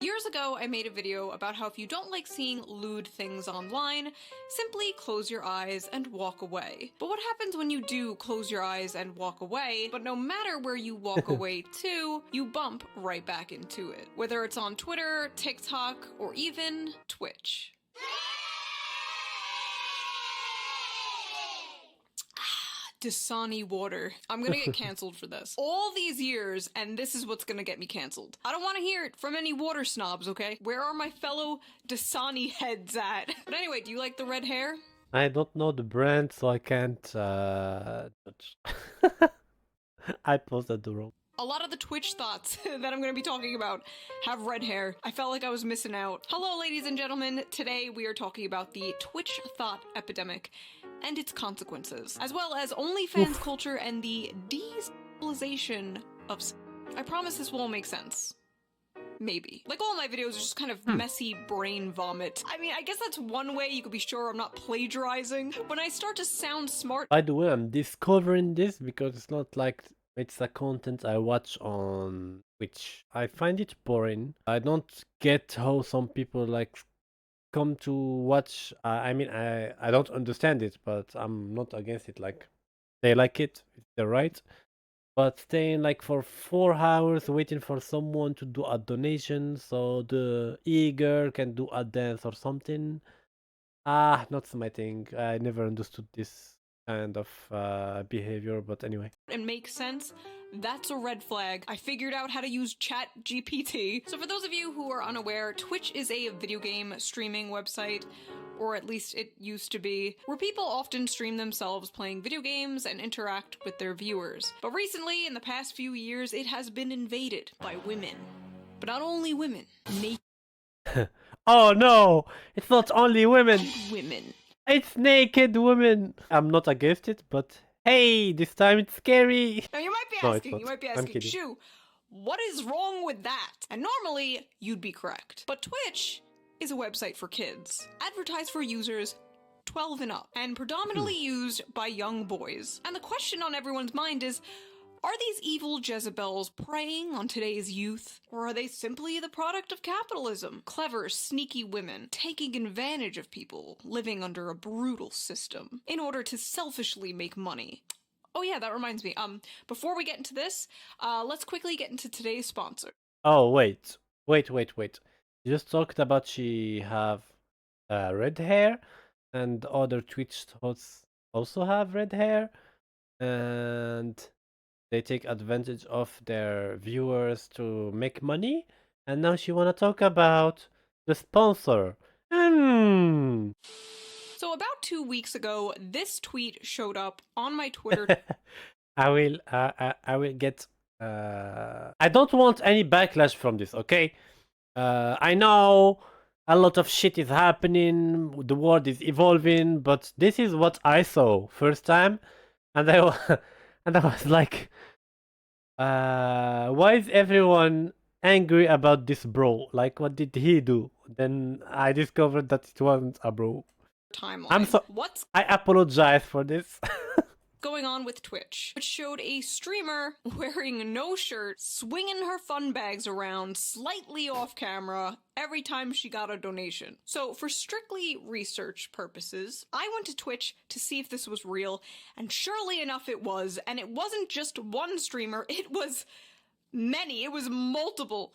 Years ago, I made a video about how if you don't like seeing lewd things online, simply close your eyes and walk away. But what happens when you do close your eyes and walk away, but no matter where you walk away to, you bump right back into it? Whether it's on Twitter, TikTok, or even Twitch. Dasani water. I'm gonna get canceled for this. All these years, and this is what's gonna get me canceled. I don't want to hear it from any water snobs, okay? Where are my fellow Dasani heads at? But anyway, do you like the red hair? I don't know the brand, so I can't judge. I posted the wrong. A lot of the Twitch thoughts that I'm going to be talking about have red hair. I felt like I was missing out. Hello, ladies and gentlemen. Today we are talking about the Twitch thought epidemic and its consequences, as well as OnlyFans culture and the de-civilization of... I promise this will all make sense. Maybe. Like, all my videos are just kind of messy brain vomit. I mean, I guess that's one way you could be sure I'm not plagiarizing. When I start to sound smart... By the way, I'm discovering this because it's not like it's a content I watch on Twitch. I find it boring. I don't get how some people like come to watch. I mean, I don't understand it, but I'm not against it. Like, they like it, they're right. But staying like for 4 hours waiting for someone to do a donation so the e-girl can do a dance or something. Not my thing. I never understood this kind of behavior, but anyway. And makes sense, that's a red flag. I figured out how to use ChatGPT. So for those of you who are unaware, Twitch is a video game streaming website, or at least it used to be, where people often stream themselves playing video games and interact with their viewers. But recently, in the past few years, it has been invaded by women. But not only women, naked Oh no! It's not only women! women. It's naked women! I'm not against it, but hey, this time it's scary! Now you might be No, it's asking, not. Shoo, what is wrong with that? And normally, you'd be correct. But Twitch is a website for kids, advertised for users 12 and up, and predominantly used by young boys. And the question on everyone's mind is, are these evil Jezebels preying on today's youth? Or are they simply the product of capitalism? Clever, sneaky women taking advantage of people living under a brutal system in order to selfishly make money. Oh yeah, that reminds me. Before we get into this, let's quickly get into today's sponsor. Oh, wait. You just talked about she have red hair, and other Twitch hosts also have red hair, and they take advantage of their viewers to make money, and now she wanna talk about the sponsor. So about 2 weeks ago, this tweet showed up on my Twitter. I will get. I don't want any backlash from this, okay? I know a lot of shit is happening, the world is evolving, but this is what I saw first time, and I was like, why is everyone angry about this bro? Like, what did he do? Then I discovered that it wasn't a bro. Timeline. I apologize for this. Going on with Twitch, which showed a streamer wearing no shirt, swinging her fun bags around slightly off camera every time she got a donation. So for strictly research purposes, I went to Twitch to see if this was real, and surely enough it was, and it wasn't just one streamer, it was many, it was multiple.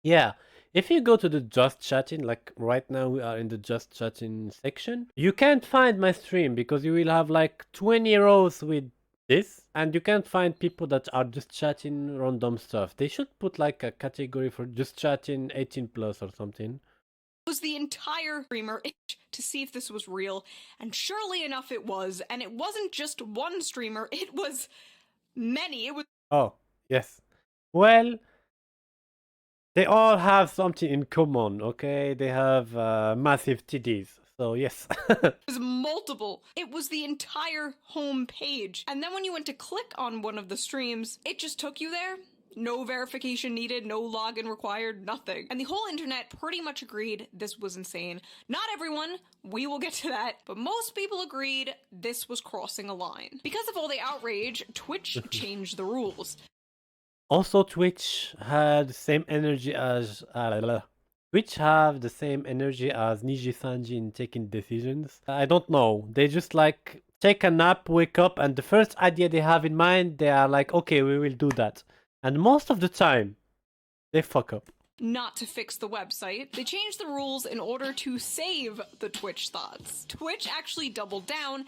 Yeah. If you go to the Just Chatting, like right now we are in the Just Chatting section, you can't find my stream because you will have like 20 rows with this, and you can't find people that are just chatting random stuff. They should put like a category for just chatting 18 plus or something. It was the entire streamer to see if this was real, and surely enough it was, and it wasn't just one streamer, it was many. It was... Oh, yes. Well, they all have something in common, okay? They have massive titties, so yes. It was multiple. It was the entire home page. And then when you went to click on one of the streams, it just took you there. No verification needed, no login required, nothing. And the whole internet pretty much agreed this was insane. Not everyone, we will get to that, but most people agreed this was crossing a line. Because of all the outrage, Twitch changed the rules. Also, Twitch had the same energy as Twitch have the same energy as Niji Sanji in taking decisions. I don't know. They just like take a nap, wake up, and the first idea they have in mind, they are like, okay, we will do that. And most of the time, they fuck up. Not to fix the website, they changed the rules in order to save the Twitch thoughts. Twitch actually doubled down.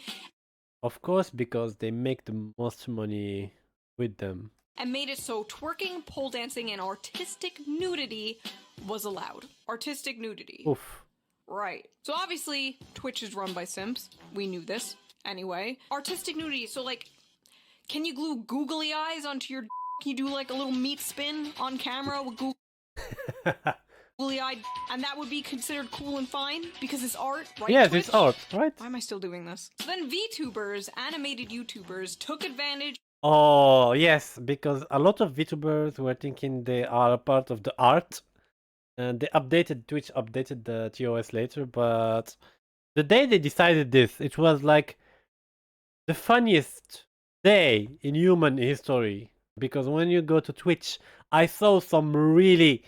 Of course, because they make the most money with them. And made it so twerking, pole dancing, and artistic nudity was allowed. Artistic nudity. Oof. Right. So obviously, Twitch is run by simps. We knew this. Anyway. Artistic nudity. So, like, can you glue googly eyes onto your d? Can you do, like, a little meat spin on camera with googly eyed? And that would be considered cool and fine? Because it's art, right? Yes, Twitch? it's art, right? Why am I still doing this? So then VTubers, animated YouTubers, took advantage. Oh, yes, because a lot of VTubers were thinking they are a part of the art. And they updated, Twitch updated the TOS later, but the day they decided this, it was like the funniest day in human history. Because when you go to Twitch, I saw some really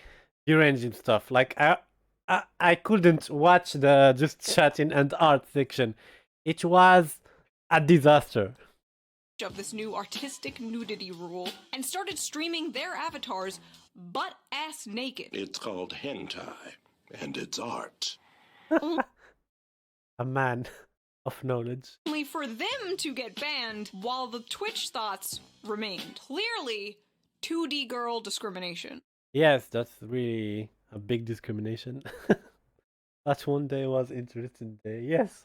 deranging stuff. Like I couldn't watch the just chatting and art section. It was a disaster. Of this new artistic nudity rule and started streaming their avatars butt-ass naked. It's called hentai, and it's art. A man of knowledge. Only for them to get banned while the Twitch thoughts remained. Clearly, 2D girl discrimination. Yes, that's really a big discrimination. That one day was interesting day. Yes.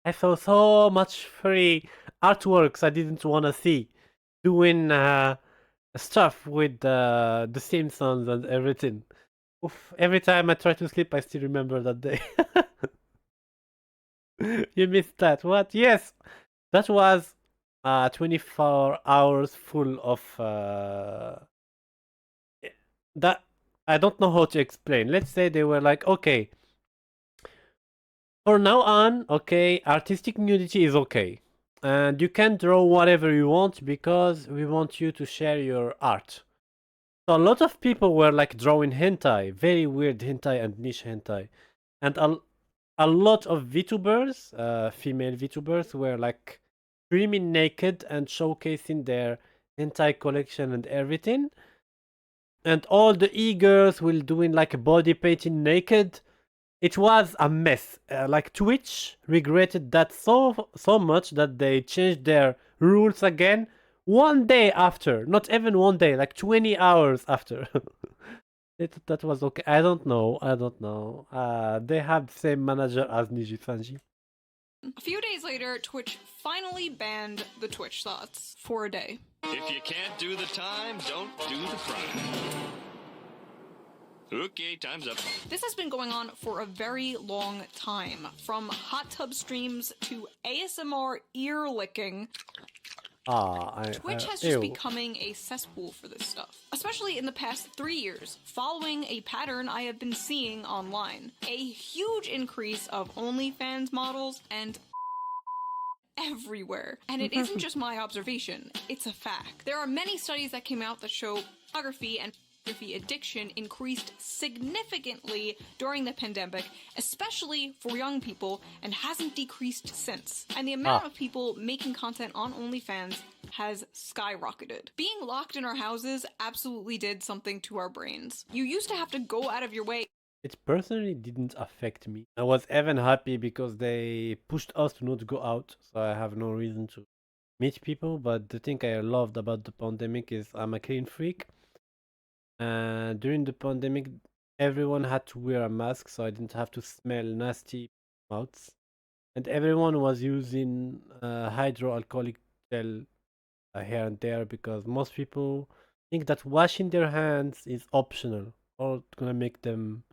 I saw so much free artworks I didn't want to see. Doing stuff with The Simpsons and everything. Oof, every time I try to sleep, I still remember that day. You missed that. What? Yes. That was 24 hours full of that I don't know how to explain. Let's say they were like, okay, for now on, okay, artistic nudity is okay. And you can draw whatever you want because we want you to share your art. So a lot of people were like drawing hentai, very weird hentai and niche hentai. And a lot of VTubers, female VTubers, were like streaming naked and showcasing their hentai collection and everything. And all the e-girls will doing like body painting naked. It was a mess. Like Twitch regretted that so much that they changed their rules again one day after. Not even one day, like 20 hours after. That was okay. I don't know. They have the same manager as Niji Sanji. A few days later, Twitch finally banned the Twitch thoughts for a day. If you can't do the time, don't do the crime. Okay, time's up. This has been going on for a very long time, from hot tub streams to ASMR ear licking. Twitch has just becoming a cesspool for this stuff, especially in the past 3 years, following a pattern I have been seeing online. A huge increase of OnlyFans models and everywhere. And it isn't just my observation, it's a fact. There are many studies that came out that show pornography and pornography addiction increased significantly during the pandemic, especially for young people, and hasn't decreased since. And the amount of people making content on OnlyFans has skyrocketed. Being locked in our houses absolutely did something to our brains. You used to have to go out of your way. It personally didn't affect me. I was even happy because they pushed us to not go out, so I have no reason to meet people. But the thing I loved about the pandemic is I'm a clean freak. And during the pandemic, everyone had to wear a mask, so I didn't have to smell nasty mouths. And everyone was using hydroalcoholic gel here and there because most people think that washing their hands is optional or it's gonna make them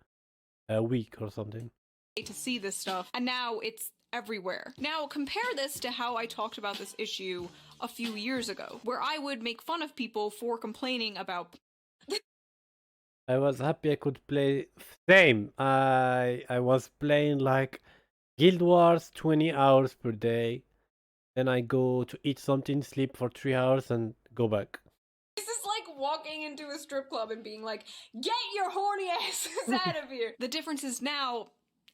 weak or something. To see this stuff, and now it's everywhere. Now compare this to how I talked about this issue a few years ago, where I would make fun of people for complaining about. I was happy I could play. Same. I was playing like Guild Wars 20 hours per day. Then I go to eat something, sleep for 3 hours, and go back. This is like walking into a strip club and being like, "Get your horny asses out of here." The difference is now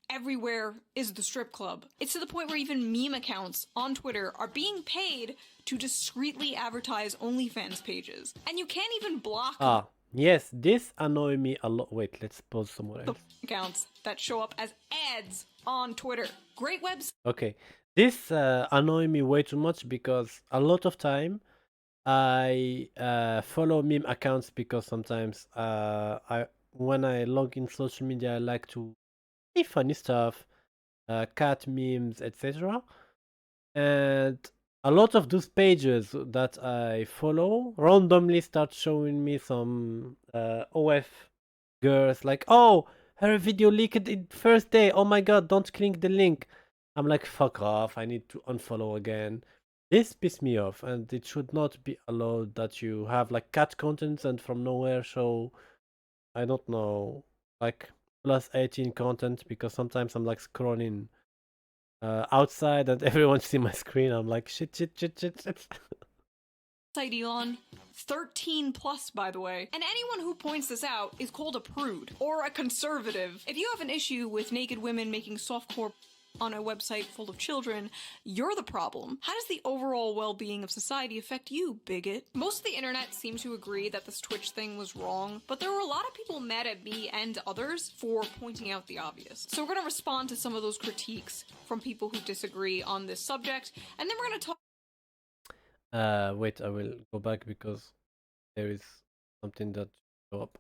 everywhere is the strip club. It's to the point where even meme accounts on Twitter are being paid to discreetly advertise OnlyFans pages. And you can't even block Yes, this annoys me a lot. Wait, let's pause somewhere else. accounts that show up as ads on Twitter. Great website. Okay, this annoys me way too much because a lot of time I follow meme accounts because sometimes when I log in social media I like to see funny stuff, cat memes, etc. And a lot of those pages that I follow randomly start showing me some OF girls like, oh, her video leaked in first day. Oh my god, don't click the link. I'm like, fuck off. I need to unfollow again. This pissed me off, and it should not be allowed that you have like cat contents and from nowhere show, I don't know, like plus 18 content, because sometimes I'm like scrolling outside and everyone see my screen. I'm like, shit. Elon. 13 plus, by the way. And anyone who points this out is called a prude or a conservative. If you have an issue with naked women making softcore on a website full of children, you're the problem. How does the overall well-being of society affect you, bigot? Most of the internet seems to agree that this Twitch thing was wrong, but there were a lot of people mad at me and others for pointing out the obvious. So we're gonna respond to some of those critiques from people who disagree on this subject, and then we're gonna talk. Wait, I will go back because there is something that show up.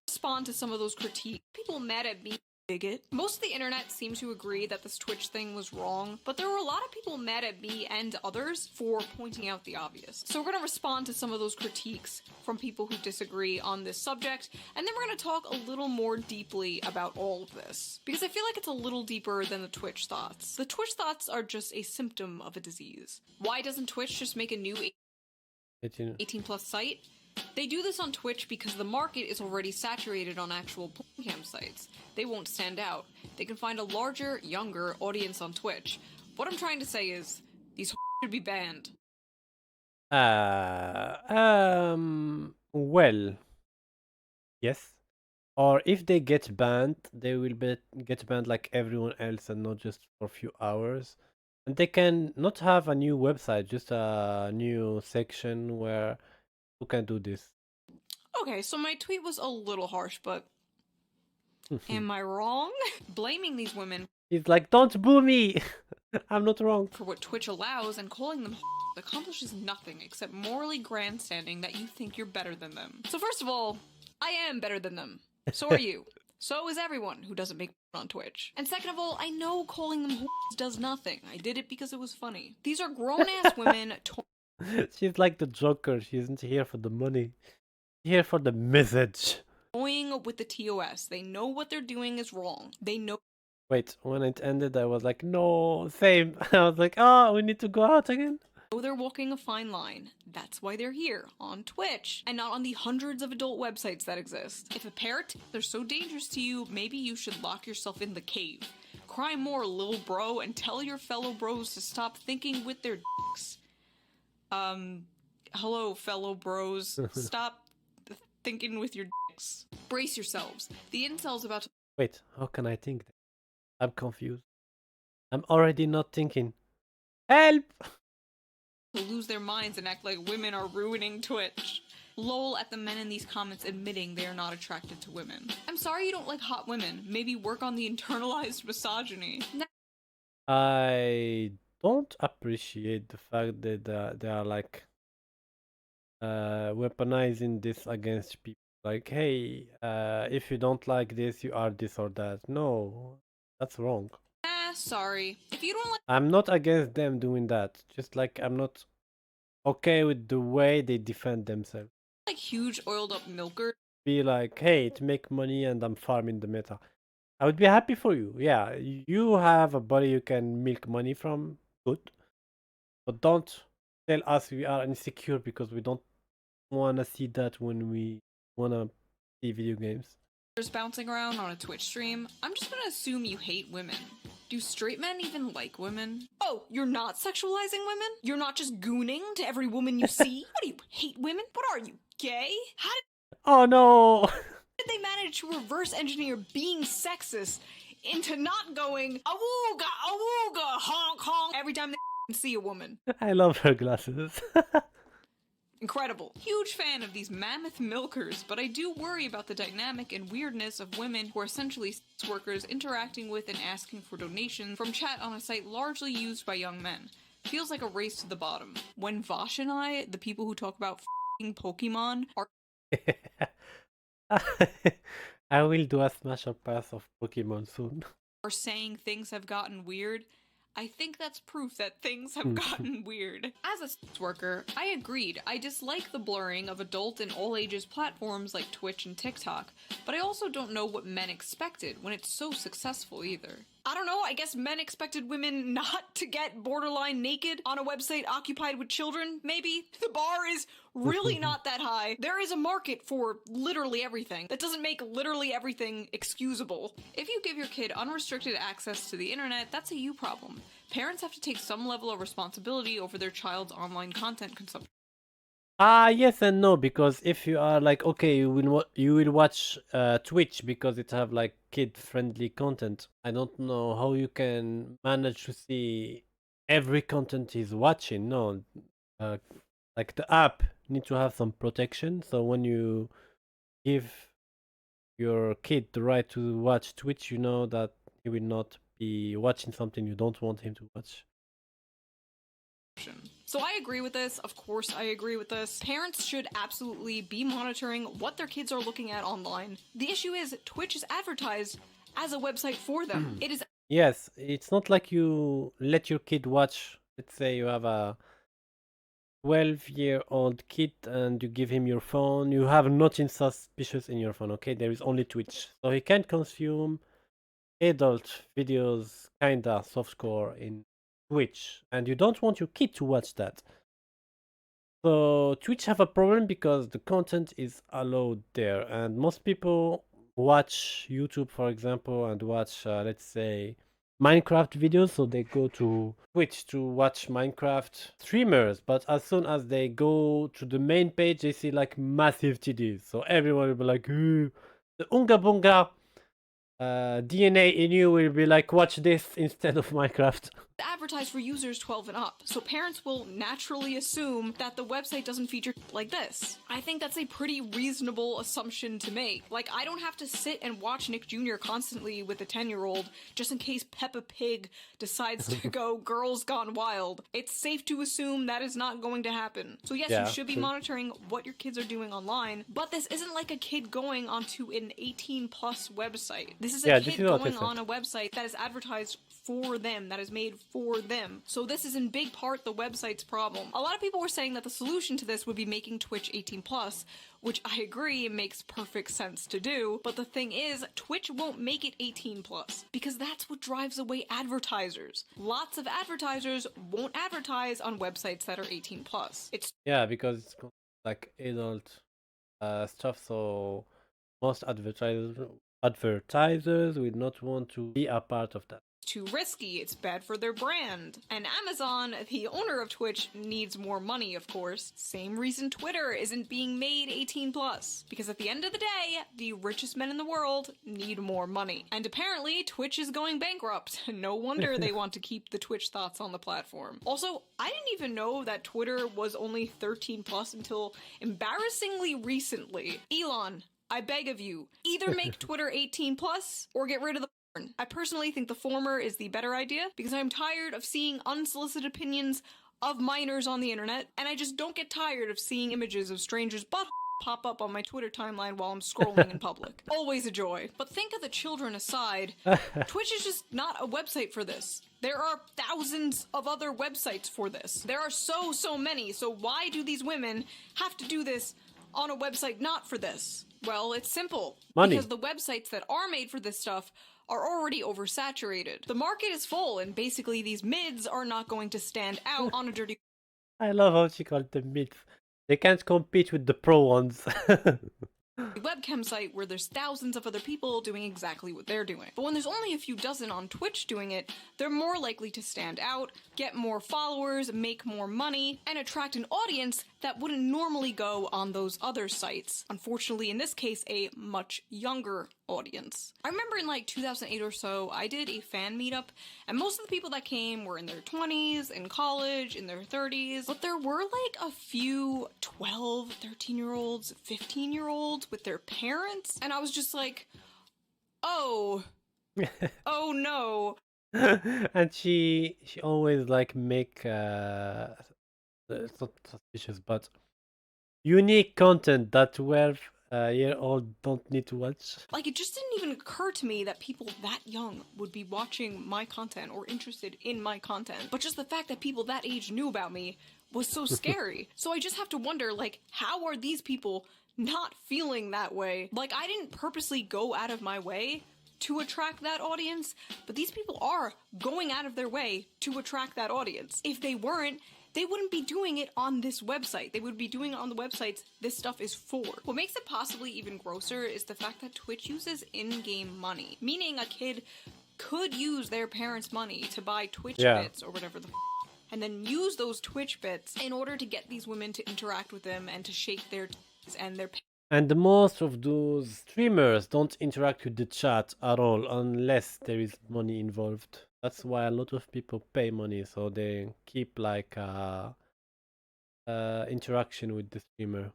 Respond to some of those critiques. People mad at me, bigot. Most of the internet seems to agree that this Twitch thing was wrong, but there were a lot of people mad at me and others for pointing out the obvious. So we're gonna respond to some of those critiques from people who disagree on this subject, and then we're gonna talk a little more deeply about all of this, because I feel like it's a little deeper than the Twitch thoughts. The Twitch thoughts are just a symptom of a disease. Why doesn't Twitch just make a new 18 plus site? They do this on Twitch because the market is already saturated on actual porn cam sites. They won't stand out. They can find a larger, younger audience on Twitch. What I'm trying to say is, these should be banned. Well, yes. Or if they get banned, they will get banned like everyone else and not just for a few hours. And they can not have a new website, just a new section where you can do this. Okay, so my tweet was a little harsh, but am I wrong? Blaming these women He's like, don't boo me! I'm not wrong. for what Twitch allows and calling them accomplishes nothing except morally grandstanding that you think you're better than them. So first of all, I am better than them. So are you. So is everyone who doesn't make on Twitch. And second of all, I know calling them does nothing. I did it because it was funny. These are grown-ass women She's like the Joker. She isn't here for the money. She's here for the message. toying with the TOS. They know what they're doing is wrong. They know. Wait, when it ended, I was like, no, same. I was like, oh, we need to go out again. They're walking a fine line. That's why they're here, on Twitch, and not on the hundreds of adult websites that exist. If a parrot, they're so dangerous to you, maybe you should lock yourself in the cave. Cry more, little bro, and tell your fellow bros to stop thinking with their dicks. Hello, fellow bros. Stop thinking with your dicks. Brace yourselves. The incel's about to— Wait, how can I think that? I'm confused. I'm already not thinking. Help! lose their minds and act like women are ruining Twitch. Lol at the men in these comments admitting they are not attracted to women. I'm sorry you don't like hot women. Maybe work on the internalized misogyny. I don't appreciate the fact that they are like weaponizing this against people. Like, hey, if you don't like this, you are this or that. No, that's wrong. Sorry. If you don't like— I'm not against them doing that. Just like I'm not okay with the way they defend themselves. like huge oiled up milkers. Be like, hey, to make money and I'm farming the meta. I would be happy for you. Yeah, you have a body you can milk money from. Good. But don't tell us we are insecure because we don't want to see that when we want to see video games. Bouncing around on a Twitch stream. I'm just gonna assume you hate women. Do straight men even like women? Oh, you're not sexualizing women? You're not just gooning to every woman you see? What do you hate women? What are you, gay? How Oh no! did they manage to reverse engineer being sexist into not going awooga, awooga, honk, honk every time they see a woman? I love her glasses. Incredible. Huge fan of these mammoth milkers, but I do worry about the dynamic and weirdness of women who are essentially sex workers interacting with and asking for donations from chat on a site largely used by young men. Feels like a race to the bottom. When Vosh and I, the people who talk about f***ing Pokemon, I will do a smash or pass of Pokemon soon. are saying things have gotten weird, I think that's proof that things have gotten weird. As a sex worker, I agreed. I dislike the blurring of adult and all ages platforms like Twitch and TikTok, but I also don't know what men expected when it's so successful either. I don't know, I guess men expected women not to get borderline naked on a website occupied with children, maybe? The bar is really not that high. There is a market for literally everything. That doesn't make literally everything excusable. If you give your kid unrestricted access to the internet, that's a you problem. Parents have to take some level of responsibility over their child's online content consumption. Yes and no, because if you are like, okay, you will watch Twitch because it have like kid-friendly content. I don't know how you can manage to see every content he's watching. No, like the app need to have some protection. So when you give your kid the right to watch Twitch, you know that he will not be watching something you don't want him to watch. So I agree with this. Of course I agree with this. Parents should absolutely be monitoring what their kids are looking at online. The issue is Twitch is advertised as a website for them. It is Yes, it's not like you let your kid watch. Let's say you have a 12-year-old kid and you give him your phone. You have nothing suspicious in your phone, okay? There is only Twitch. So he can consume adult videos, kinda softcore in Twitch. And you don't want your kid to watch that. So Twitch have a problem because the content is allowed there. And most people watch YouTube, for example, and watch, let's say, Minecraft videos, so they go to Twitch to watch Minecraft streamers, but as soon as they go to the main page, they see like massive TDs. So everyone will be like, "Ooh." The Unga Bunga DNA in you will be like, watch this instead of Minecraft. advertised for users 12 and up, so parents will naturally assume that the website doesn't feature like this. I think that's a pretty reasonable assumption to make. Like, I don't have to sit and watch Nick Jr. constantly with a 10-year-old just in case Peppa Pig decides to go Girls Gone Wild. It's safe to assume that is not going to happen. So yes, Yeah, you should be true. monitoring what your kids are doing online, but this isn't like a kid going onto an 18-plus website. This is a Yeah, this kid is what I going said. on a website that is advertised for them, that is made for them. So this is in big part the website's problem. A lot of people were saying that the solution to this would be making Twitch 18+, which I agree makes perfect sense to do, but the thing is, Twitch won't make it 18+, because that's what drives away advertisers. Lots of advertisers won't advertise on websites that are 18+. It's Yeah, because it's like adult stuff, so most advertisers will not want to be a part of that. too risky, it's bad for their brand. And Amazon, the owner of Twitch, needs more money, of course. Same reason Twitter isn't being made 18+. Because at the end of the day, the richest men in the world need more money. And apparently, Twitch is going bankrupt. No wonder they want to keep the Twitch Th0t's on the platform. Also, I didn't even know that Twitter was only 13+ until embarrassingly recently. Elon, I beg of you, either make Twitter 18+ or get rid of the porn. I personally think the former is the better idea because I'm tired of seeing unsolicited opinions of minors on the internet, and I just don't get tired of seeing images of strangers' butt pop up on my Twitter timeline while I'm scrolling in public. Always a joy. But think of the children aside, Twitch is just not a website for this. There are thousands of other websites for this. There are so many, so why do these women have to do this on a website not for this? Well, it's simple. Money. Because the websites that are made for this stuff are already oversaturated. The market is full, and basically these mids are not going to stand out on a dirty I love how she called them mids. They can't compete with the pro ones. webcam site where there's thousands of other people doing exactly what they're doing. But when there's only a few dozen on Twitch doing it, they're more likely to stand out, get more followers, make more money, and attract an audience that wouldn't normally go on those other sites. Unfortunately, in this case, a much younger audience. I remember in like 2008 or so, I did a fan meetup, and most of the people that came were in their 20s, in college, in their 30s, but there were like a few 12, 13-year-olds, 15-year-olds with their parents, and I was just like, oh, oh no. And she always like make it's not suspicious, but unique content that 12-year-old don't need to watch. Like, it just didn't even occur to me that people that young would be watching my content or interested in my content. But just the fact that people that age knew about me was so scary. So I just have to wonder, like, how are these people not feeling that way? Like, I didn't purposely go out of my way to attract that audience, but these people are going out of their way to attract that audience. If they weren't, they wouldn't be doing it on this website. They would be doing it on the websites this stuff is for. What makes it possibly even grosser is the fact that Twitch uses in-game money, meaning a kid could use their parents' money to buy Twitch bits or whatever the and then use those Twitch bits in order to get these women to interact with them and to shake their and their And most of those streamers don't interact with the chat at all unless there is money involved. That's why a lot of people pay money, so they keep like interaction with the streamer.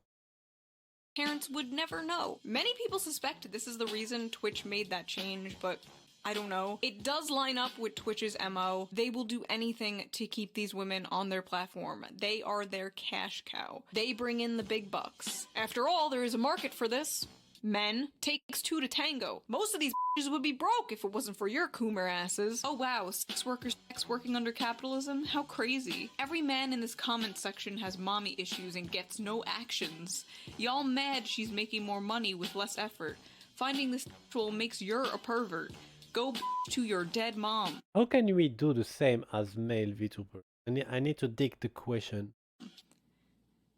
parents would never know. Many people suspect this is the reason Twitch made that change, but I don't know. It does line up with Twitch's MO. They will do anything to keep these women on their platform. They are their cash cow. They bring in the big bucks. After all, there is a market for this. Men, takes two to tango. Most of these bitches would be broke if it wasn't for your coomer asses. Oh wow, sex workers working under capitalism? How crazy. Every man in this comment section has mommy issues and gets no actions. Y'all mad she's making more money with less effort. Finding this sexual makes you're a pervert. Go to your dead mom. How can we do the same as male VTuber? I need to dig the question.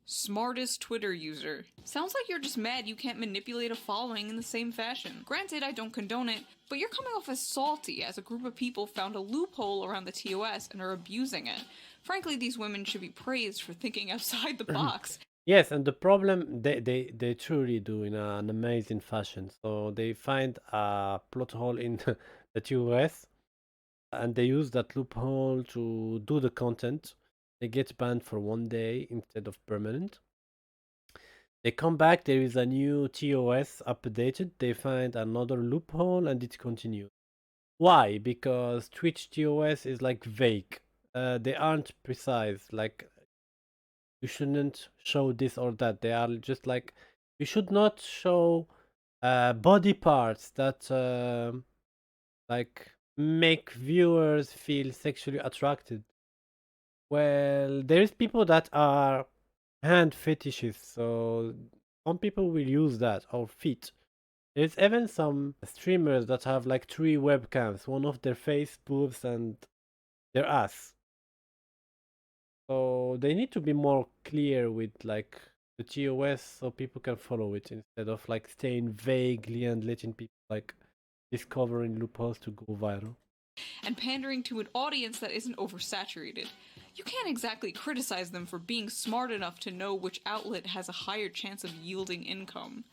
Smartest Twitter user. Sounds like you're just mad you can't manipulate a following in the same fashion. Granted, I don't condone it, but you're coming off as salty as a group of people found a loophole around the TOS and are abusing it. Frankly, these women should be praised for thinking outside the box. Yes, and the problem they truly do in an amazing fashion. So they find a plot hole in the TOS and they use that loophole to do the content. They get banned for 1 day instead of permanent. They come back, there is a new TOS updated, they find another loophole and it continues. Why? Because Twitch TOS is like vague. They aren't precise, like you shouldn't show this or that. They are just like, you should not show body parts that like make viewers feel sexually attracted. Well, there's people that are hand fetishists, so some people will use that, or feet. There's even some streamers that have like 3 webcams, one of their face, boobs, and their ass. So they need to be more clear with like the TOS so people can follow it instead of like staying vaguely and letting people like discovering loopholes to go viral. And pandering to an audience that isn't oversaturated. You can't exactly criticize them for being smart enough to know which outlet has a higher chance of yielding income.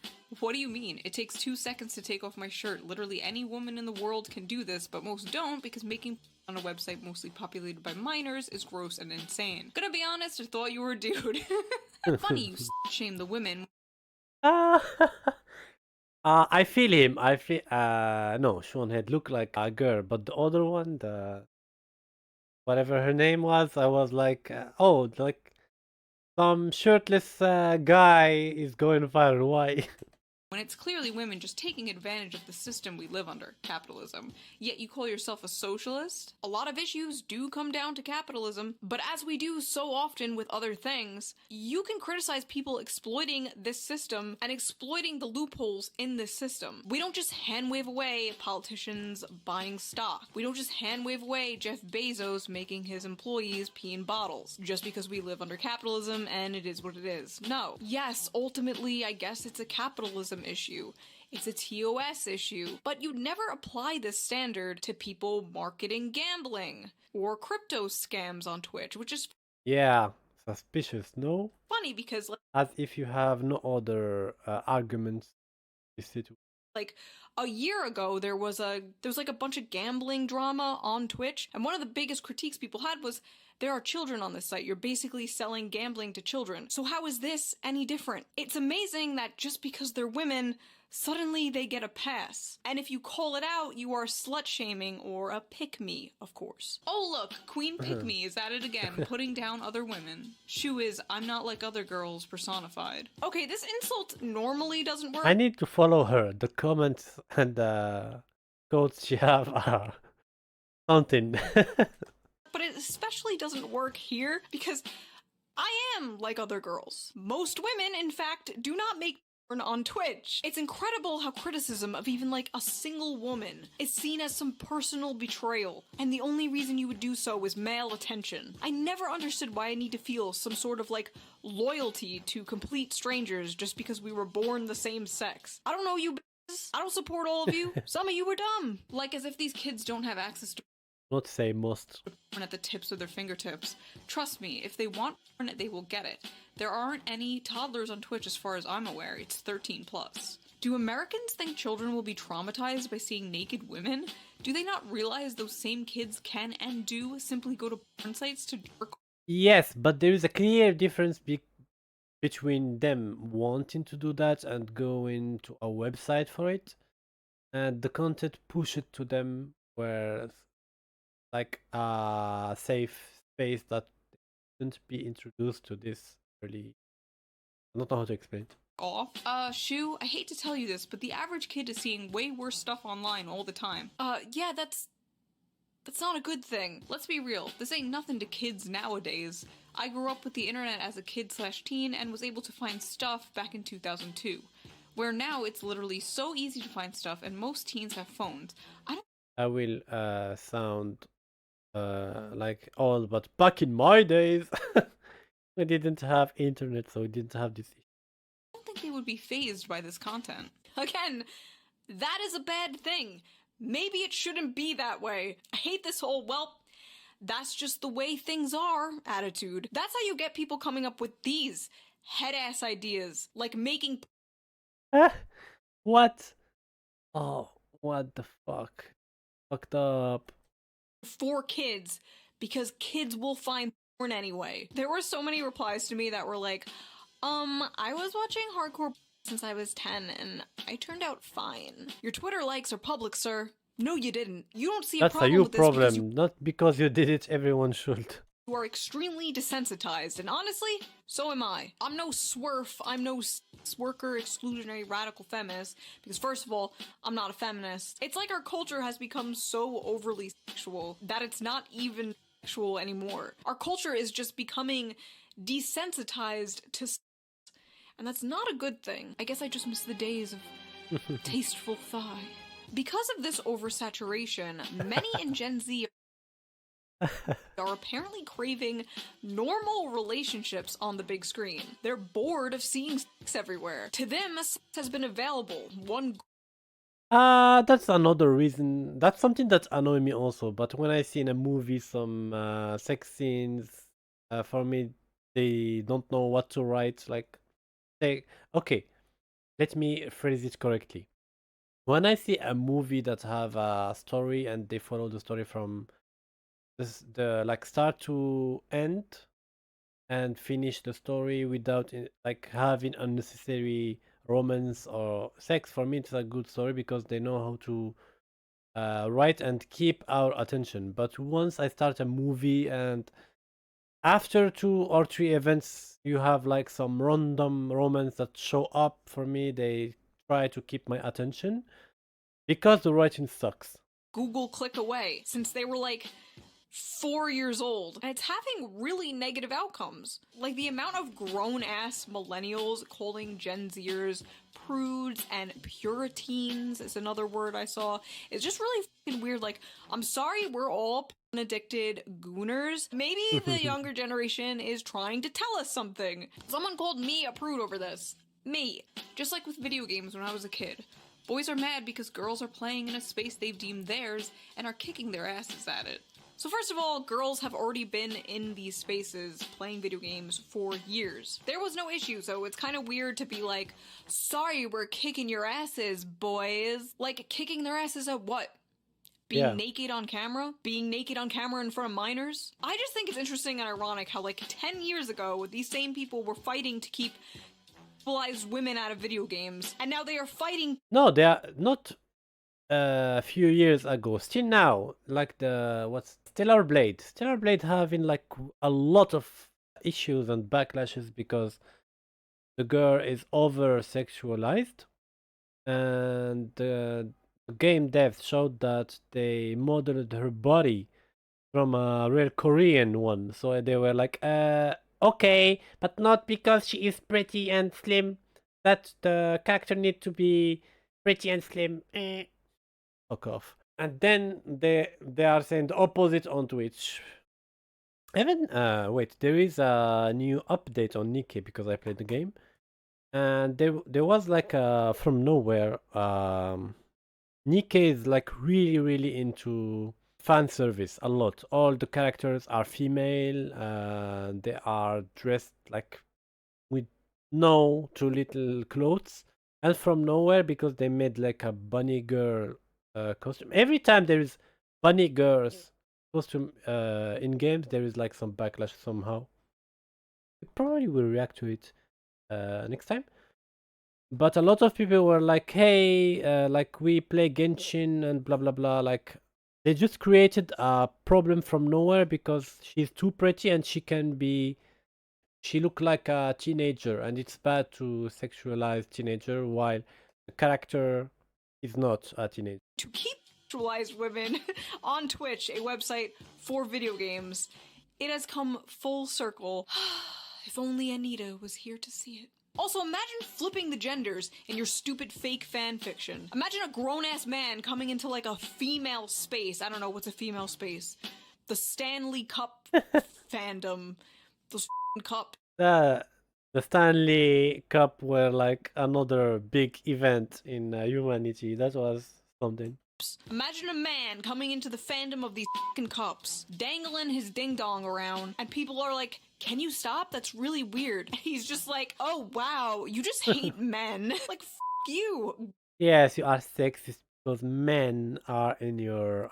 What do you mean? It takes 2 seconds to take off my shirt. Literally any woman in the world can do this, but most don't because making on a website mostly populated by minors is gross and insane. Gonna be honest, I thought you were a dude. Funny you shame the women. I feel him. I feel no, Seanhead looked like a girl, but the other one, the whatever her name was, I was like, oh, like some shirtless guy is going viral. Why? When it's clearly women just taking advantage of the system we live under, capitalism. Yet you call yourself a socialist? A lot of issues do come down to capitalism, but as we do so often with other things, you can criticize people exploiting this system and exploiting the loopholes in this system. We don't just hand-wave away politicians buying stock. We don't just hand-wave away Jeff Bezos making his employees pee in bottles, just because we live under capitalism and it is what it is. No. Yes, ultimately, I guess it's a capitalism issue. It's a TOS issue. But you'd never apply this standard to people marketing gambling or crypto scams on Twitch, which is Yeah. suspicious, no? Funny because As if you have no other arguments to this situation. like a year ago there was like a bunch of gambling drama on Twitch, and one of the biggest critiques people had was there are children on this site. You're basically selling gambling to children. So how is this any different? It's amazing that just because they're women, suddenly they get a pass. And if you call it out, you are slut-shaming or a pick-me, of course. Oh look, Queen Pick-me is at it again, putting down other women. Shu is I'm not like other girls personified. Okay, this insult normally doesn't work. I need to follow her. The comments and the quotes she have are haunting. But it especially doesn't work here because I am like other girls. Most women, in fact, do not make porn on Twitch. It's incredible how criticism of even like a single woman is seen as some personal betrayal, and the only reason you would do so is male attention. I never understood why I need to feel some sort of like loyalty to complete strangers just because we were born the same sex. I don't know you bitches. I don't support all of you. Some of you are dumb. Like as if these kids don't have access to Not say most. porn at the tips of their fingertips. Trust me, if they want porn, they will get it. There aren't any toddlers on Twitch as far as I'm aware. It's 13 plus. Do Americans think children will be traumatized by seeing naked women? Do they not realize those same kids can and do simply go to porn sites to jerk? Yes, but there is a clear difference between them wanting to do that and going to a website for it, and the content push it to them where like a safe space that shouldn't be introduced to this early. I don't know how to explain it. Off. Shu, I hate to tell you this, but the average kid is seeing way worse stuff online all the time. Yeah, that's not a good thing. Let's be real, this ain't nothing to kids nowadays. I grew up with the internet as a kid/teen and was able to find stuff back in 2002. Where now it's literally so easy to find stuff and most teens have phones. I will sound like old, but back in my days, we didn't have internet, so we didn't have this issue. I don't think they would be fazed by this content. Again, that is a bad thing. Maybe it shouldn't be that way. I hate this whole, well, that's just the way things are attitude. That's how you get people coming up with these head-ass ideas, like making What? Oh, what the fuck? Fucked up. for kids, because kids will find porn anyway. There were so many replies to me that were like, I was watching hardcore since I was 10 and I turned out fine. Your Twitter likes are public, sir. No, you didn't. You don't see a That's a problem you with this because problem, not because you did it, everyone should. you are extremely desensitized, and honestly, so am I. I'm no swerf, I'm no worker, exclusionary, radical feminist, because first of all, I'm not a feminist. It's like our culture has become so overly sexual that it's not even sexual anymore. Our culture is just becoming desensitized to and that's not a good thing. I guess I just miss the days of tasteful thigh. Because of this oversaturation, many in Gen Z are apparently craving normal relationships on the big screen. They're bored of seeing sex everywhere. To them, sex has been available. That's another reason. That's something that annoys me also. But when I see in a movie some sex scenes, for me, they don't know what to write. Like, okay, let me phrase it correctly. When I see a movie that have a story and they follow the story from the like start to end and finish the story without like having unnecessary romance or sex, for me it's a good story because they know how to write and keep our attention. But once I start a movie and after 2 or 3 events you have like some random romance that show up, for me they try to keep my attention because the writing sucks. Google click away since they were like 4 years old, and it's having really negative outcomes. Like the amount of grown-ass millennials calling Gen Zers prudes and puritans is another word I saw. It's just really fucking weird. Like, I'm sorry we're all addicted gooners. Maybe the younger generation is trying to tell us something. Someone called me a prude over this. Me. Just like with video games when I was a kid. Boys are mad because girls are playing in a space they've deemed theirs and are kicking their asses at it. So first of all, girls have already been in these spaces playing video games for years. There was no issue, so it's kind of weird to be like, sorry, we're kicking your asses, boys. Like, kicking their asses at what? Being naked on camera? Being naked on camera in front of minors? I just think it's interesting and ironic how, like, 10 years ago, these same people were fighting to keep civilized women out of video games, and now they are fighting. No, they are not a few years ago. Still now, like the what's Stellar Blade. Stellar Blade having like a lot of issues and backlashes because the girl is over sexualized, and the game devs showed that they modeled her body from a real Korean one. So they were like, okay, but not because she is pretty and slim. That the character need to be pretty and slim. Fuck off. And then they are saying the opposite on Twitch. Even wait, there is a new update on Nikkei because I played the game, and there was like from nowhere Nikkei is like really into fan service a lot. All the characters are female. They are dressed like with no too little clothes, and from nowhere because they made like a bunny girl costume. Every time there is bunny girls costume in games, there is like some backlash somehow. We probably will react to it next time. But a lot of people were like, hey, like we play Genshin and blah blah blah. Like they just created a problem from nowhere because she's too pretty and she look like a teenager, and it's bad to sexualize teenager while the character is not a teenager. To keep sexualized women on Twitch, a website for video games. It has come full circle. If only Anita was here to see it. Also, imagine flipping the genders in your stupid fake fan fiction. Imagine a grown-ass man coming into like a female space. I don't know, what's a female space? The Stanley Cup fandom. Those cup. The Stanley Cup were like another big event in humanity. That was something. Imagine a man coming into the fandom of these f***ing cups, dangling his ding-dong around, and people are like, can you stop? That's really weird. And he's just like, oh wow, you just hate men. Like, f*** you. Yes, you are sexist because men are in your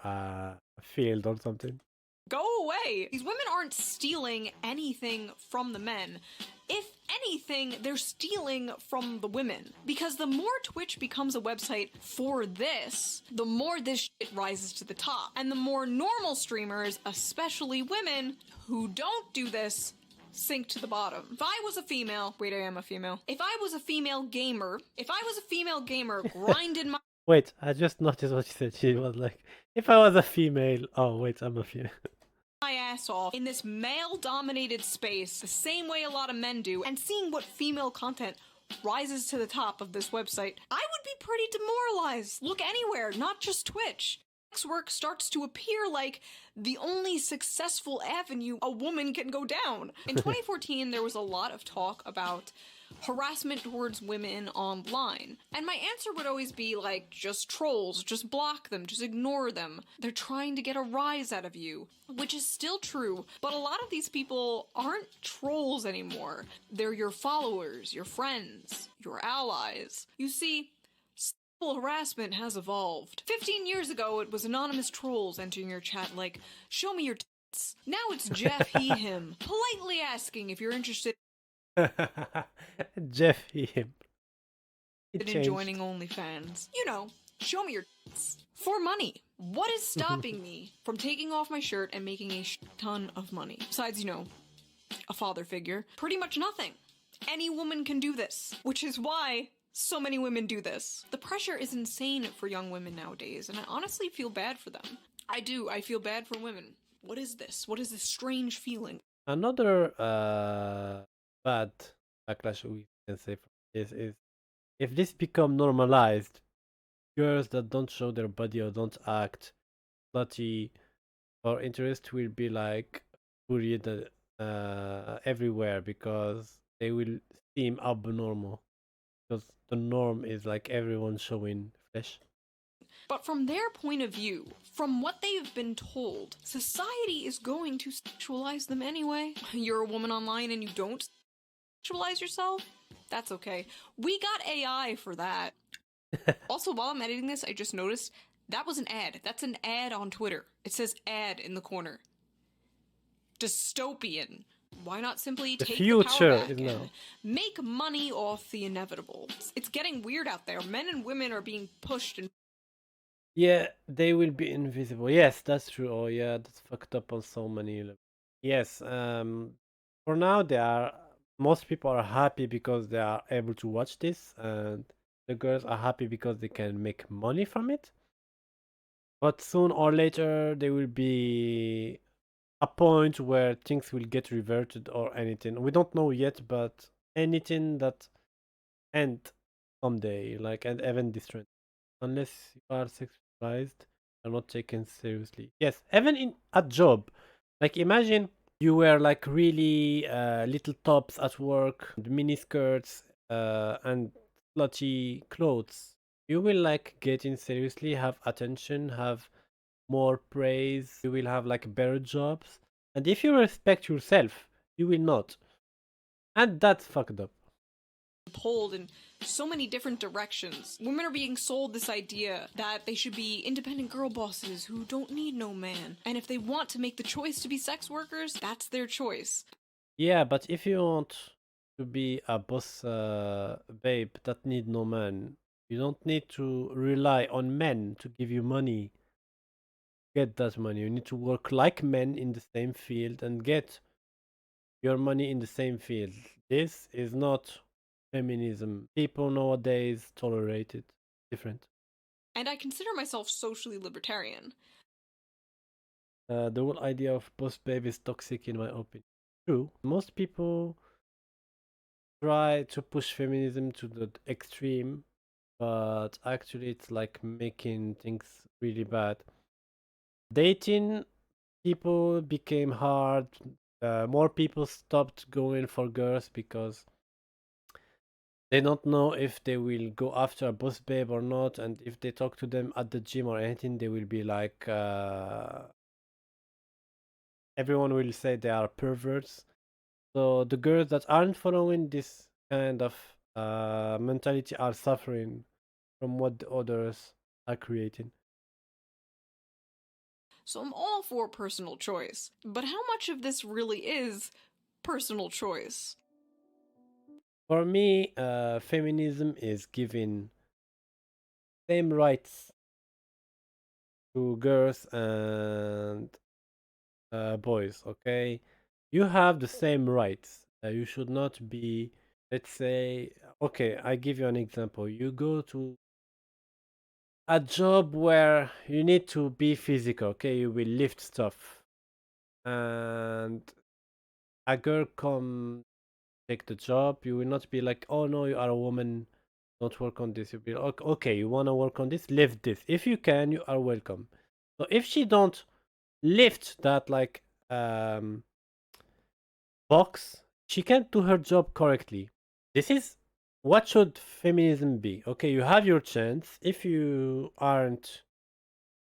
field or something. Go away. These women aren't stealing anything from the men. If anything, they're stealing from the women. Because the more Twitch becomes a website for this, the more this shit rises to the top. And the more normal streamers, especially women, who don't do this, sink to the bottom. If I was a female, wait, I am a female. If I was a female gamer grinding my Wait, I just noticed what she said. She was like, if I was a female... Oh, wait, I'm a female. my ass off in this male-dominated space the same way a lot of men do, and seeing what female content rises to the top of this website, I would be pretty demoralized. Look anywhere, not just Twitch. Sex work starts to appear like the only successful avenue a woman can go down. In 2014, there was a lot of talk about harassment towards women online. And my answer would always be like, just trolls, just block them, just ignore them. They're trying to get a rise out of you, which is still true. But a lot of these people aren't trolls anymore. They're your followers, your friends, your allies. You see, sexual harassment has evolved. 15 years ago, it was anonymous trolls entering your chat like, show me your tits. Now it's Jeff, he, him, politely asking if you're interested Jeff, him. in joining OnlyFans. You know, show me your tits. For money. What is stopping me from taking off my shirt and making a ton of money? Besides, you know, a father figure. Pretty much nothing. Any woman can do this, which is why so many women do this. The pressure is insane for young women nowadays, and I honestly feel bad for them. I do. I feel bad for women. What is this? What is this strange feeling? Another bad backlash we can say from this is if this become normalized, girls that don't show their body or don't act slutty or interest will be like buried everywhere because they will seem abnormal because the norm is like everyone showing flesh. But from their point of view, from what they've been told, society is going to sexualize them anyway. You're a woman online and you don't sexualize yourself? That's okay. We got AI for that. Also, while I'm editing this, I just noticed that was an ad. That's an ad on Twitter. It says ad in the corner. Dystopian. Why not simply The take the power future back is and now. make money off the inevitable? It's getting weird out there. Men and women are being pushed and Yeah, they will be invisible. Yes, that's true. Oh yeah, that's fucked up on so many levels. Yes, for now they are most people are happy because they are able to watch this, and the girls are happy because they can make money from it. But soon or later there will be a point where things will get reverted or anything. We don't know yet, but anything that end someday, like and even this trend, unless you are sexualized, are not taken seriously. Yes, even in a job, like imagine you wear like really little tops at work, and mini skirts, and slutty clothes. You will like get in seriously, have attention, have more praise. You will have like better jobs, and if you respect yourself, you will not, and that's fucked up. pulled in so many different directions. Women are being sold this idea that they should be independent girl bosses who don't need no man. And if they want to make the choice to be sex workers, that's their choice. Yeah, but if you want to be a boss babe that need no man, you don't need to rely on men to give you money. Get that money. You need to work like men in the same field and get your money in the same field. This is not feminism. People nowadays tolerate it different. And I consider myself socially libertarian. The whole idea of boss babe is toxic in my opinion. True. Most people try to push feminism to the extreme, but actually it's like making things really bad. Dating people became hard. More people stopped going for girls because they don't know if they will go after a boss babe or not, and if they talk to them at the gym or anything, they will be like, everyone will say they are perverts. So the girls that aren't following this kind of mentality are suffering from what the others are creating. So I'm all for personal choice. But how much of this really is personal choice? For me, feminism is giving same rights to girls and boys. Okay, you have the same rights. You should not be, let's say, okay. I give you an example. You go to a job where you need to be physical. Okay, you will lift stuff, and a girl come take the job. You will not be like, oh no, you are a woman, don't work on this. You'll be like, okay, you want to work on this, lift this. If you can, you are welcome. So if she don't lift that like box, she can't do her job correctly. This is what should feminism be. Okay, you have your chance. If you aren't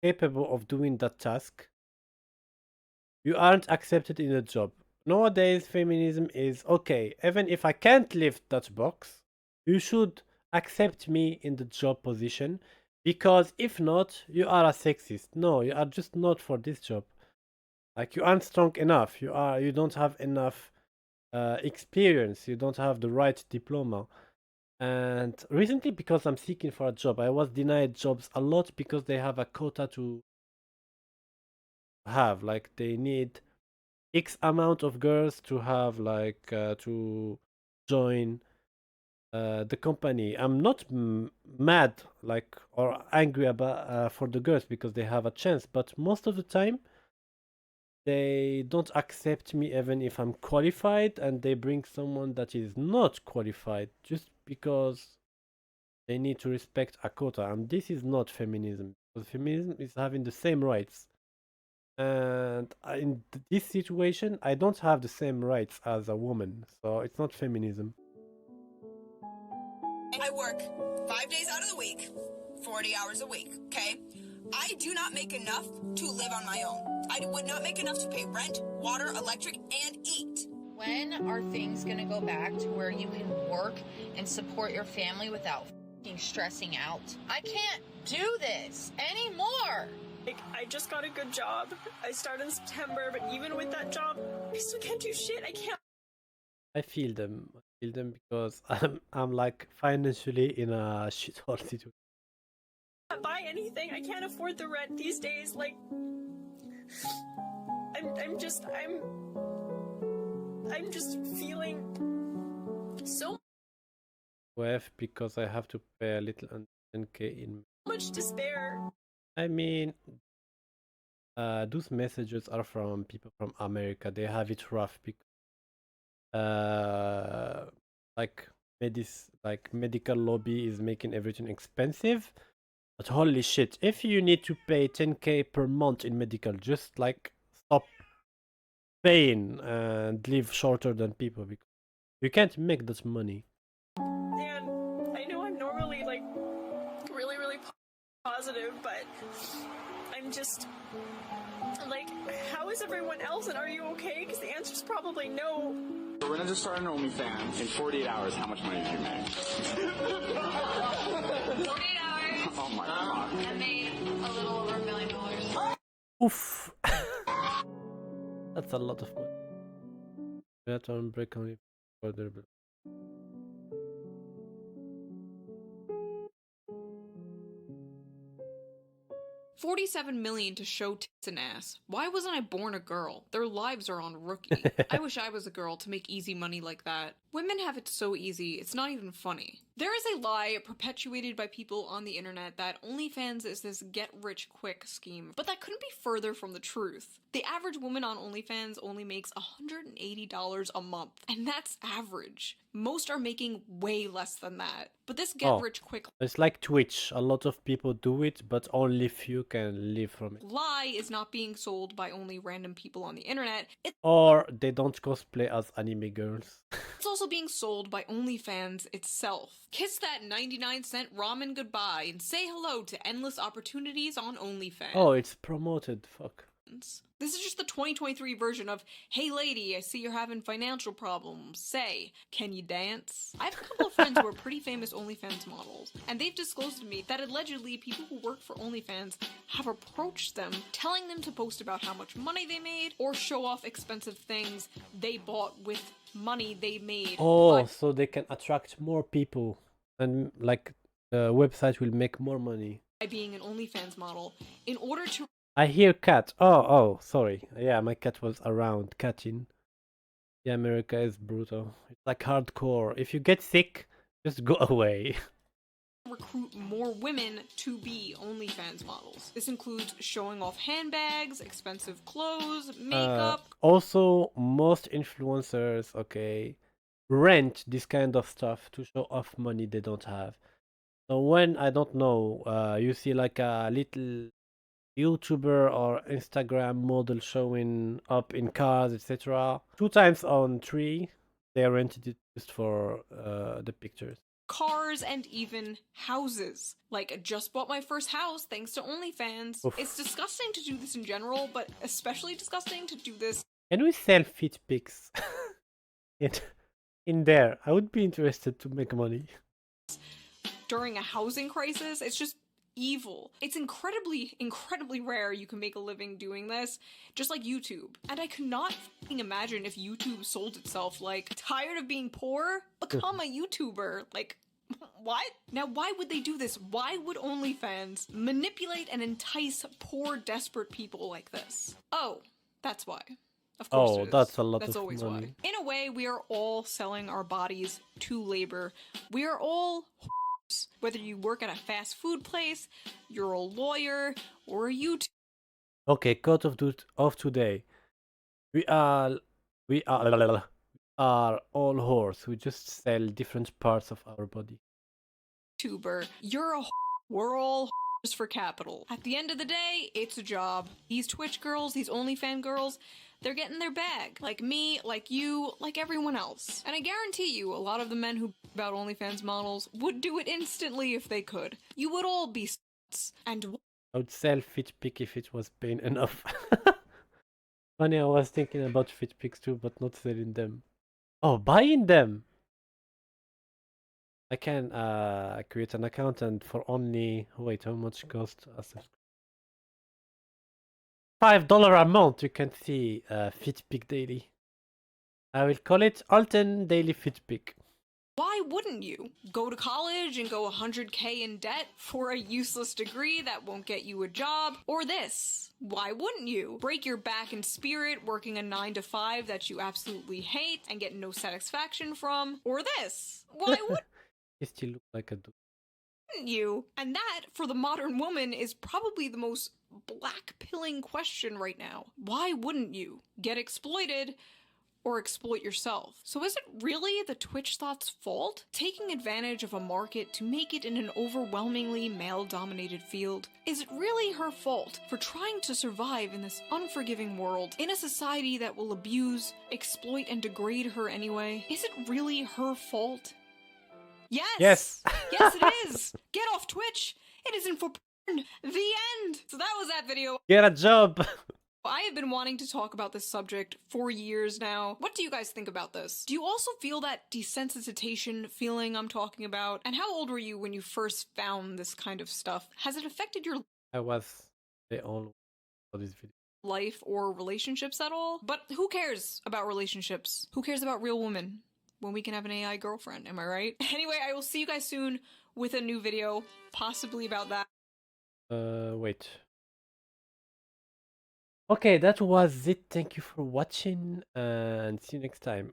capable of doing that task, you aren't accepted in a job. Nowadays, feminism is okay, even if I can't lift that box, you should accept me in the job position because if not, you are a sexist. No, you are just not for this job. Like you aren't strong enough. You don't have enough experience. You don't have the right diploma. And recently, because I'm seeking for a job, I was denied jobs a lot because they have a quota to have. Like they need X amount of girls to have like to join the company. I'm not mad like or angry about for the girls because they have a chance, but most of the time they don't accept me even if I'm qualified, and they bring someone that is not qualified just because they need to respect a quota. And this is not feminism. Because feminism is having the same rights. And in this situation, I don't have the same rights as a woman, so it's not feminism. I work 5 days out of the week, 40 hours a week, okay? I do not make enough to live on my own. I would not make enough to pay rent, water, electric, and eat. When are things gonna go back to where you can work and support your family without f***ing stressing out? I can't do this anymore. Like, I just got a good job. I started in September, but even with that job, I still can't do shit. I can't I feel them. I feel them because I'm like financially in a shithole situation. buy anything. I can't afford the rent these days. Like, I'm just feeling so Because I have to pay a little under 10k in. much despair. I mean, those messages are from people from America. They have it rough because, like medical lobby is making everything expensive. But holy shit, if you need to pay 10k per month in medical, just like stop paying and live shorter than people because you can't make that money. And I know I'm normally like really positive, but I'm just like, how is everyone else, and are you okay? Because the answer's probably no. We're gonna just start an OnlyFans. In 48 hours, how much money did you make? 48 hours. Oh my god. I made a little over $1 million. Oof. That's a lot of money. That on break only further. 47 million to show tits and ass. Why wasn't I born a girl? Their lives are on rookie. I wish I was a girl to make easy money like that. Women have it so easy, it's not even funny. There is a lie perpetuated by people on the internet that OnlyFans is this get-rich-quick scheme, but that couldn't be further from the truth. The average woman on OnlyFans only makes $180 a month, and that's average. Most are making way less than that. But this get-rich-quick It's like Twitch. A lot of people do it, but only few can live from it. lie is not being sold by only random people on the internet. Or they don't cosplay as anime girls. It's also being sold by OnlyFans itself. Kiss that 99-cent ramen goodbye and say hello to endless opportunities on OnlyFans. Oh, it's promoted. Fuck. This is just the 2023 version of, hey lady, I see you're having financial problems. Say, can you dance? I have a couple of friends who are pretty famous OnlyFans models, and they've disclosed to me that allegedly people who work for OnlyFans have approached them, telling them to post about how much money they made or show off expensive things they bought with money they made. Oh, so they can attract more people and like the website will make more money. By being an OnlyFans model in order to I hear cat. Oh, sorry. Yeah, my cat was around catching. Yeah, America is brutal. It's like hardcore. If you get sick, just go away. recruit more women to be OnlyFans models. This includes showing off handbags, expensive clothes, makeup. Also, most influencers, okay, rent this kind of stuff to show off money they don't have. So when, I don't know, you see like a little YouTuber or Instagram model showing up in cars, etc. 2 times on 3, they rented it just for the pictures. Cars, and even houses. Like, I just bought my first house thanks to OnlyFans. Oof. It's disgusting to do this in general, but especially disgusting to do this Can we sell feet pics in there? I would be interested to make money. during a housing crisis. It's just evil. It's incredibly rare you can make a living doing this, just like YouTube. And I could not f***ing imagine if YouTube sold itself like, tired of being poor? Become a YouTuber. Like, what? Now, why would they do this? Why would OnlyFans manipulate and entice poor, desperate people like this? Oh, that's why. Of course it is. That's a lot That's of always money. why. In a way, we are all selling our bodies to labor. We are all whether you work at a fast food place, you're a lawyer, or a YouTuber. Okay, quote of today. We are all whores. We just sell different parts of our body. You're a we're all just for capital. At the end of the day, it's a job. These Twitch girls, these OnlyFans girls, they're getting their bag. Like me, like you, like everyone else. And I guarantee you, a lot of the men who about OnlyFans models would do it instantly if they could. You would all be s***s. And I would sell fit pick if it was pain enough. Funny, I was thinking about fit picks too, but not selling them. Oh, buying them! I can create an account and for only, wait, how much cost a subscription? $5 a month you can see fit pick daily. I will call it Alten Daily Fit Pick. why wouldn't you? Go to college and go 100K in debt for a useless degree that won't get you a job? Or this? Why wouldn't you? Break your back and spirit working a 9 to 5 that you absolutely hate and get no satisfaction from? Or this? Why wouldn't You still look like a dude. you? And that, for the modern woman, is probably the most black-pilling question right now. Why wouldn't you get exploited or exploit yourself? So is it really the Th0t's fault? Taking advantage of a market to make it in an overwhelmingly male-dominated field? Is it really her fault for trying to survive in this unforgiving world, in a society that will abuse, exploit, and degrade her anyway? Is it really her fault? Yes! Yes! Yes, it is! Get off Twitch! It isn't for porn! The end! So that was that video. Get a job! I have been wanting to talk about this subject for years now. What do you guys think about this? Do you also feel that desensitization feeling I'm talking about? And how old were you when you first found this kind of stuff? Has it affected your I was the only for this video. life or relationships at all? But who cares about relationships? Who cares about real women when we can have an AI girlfriend? Am I right? Anyway, I will see you guys soon with a new video, possibly about that. Wait. Okay, that was it. Thank you for watching and see you next time.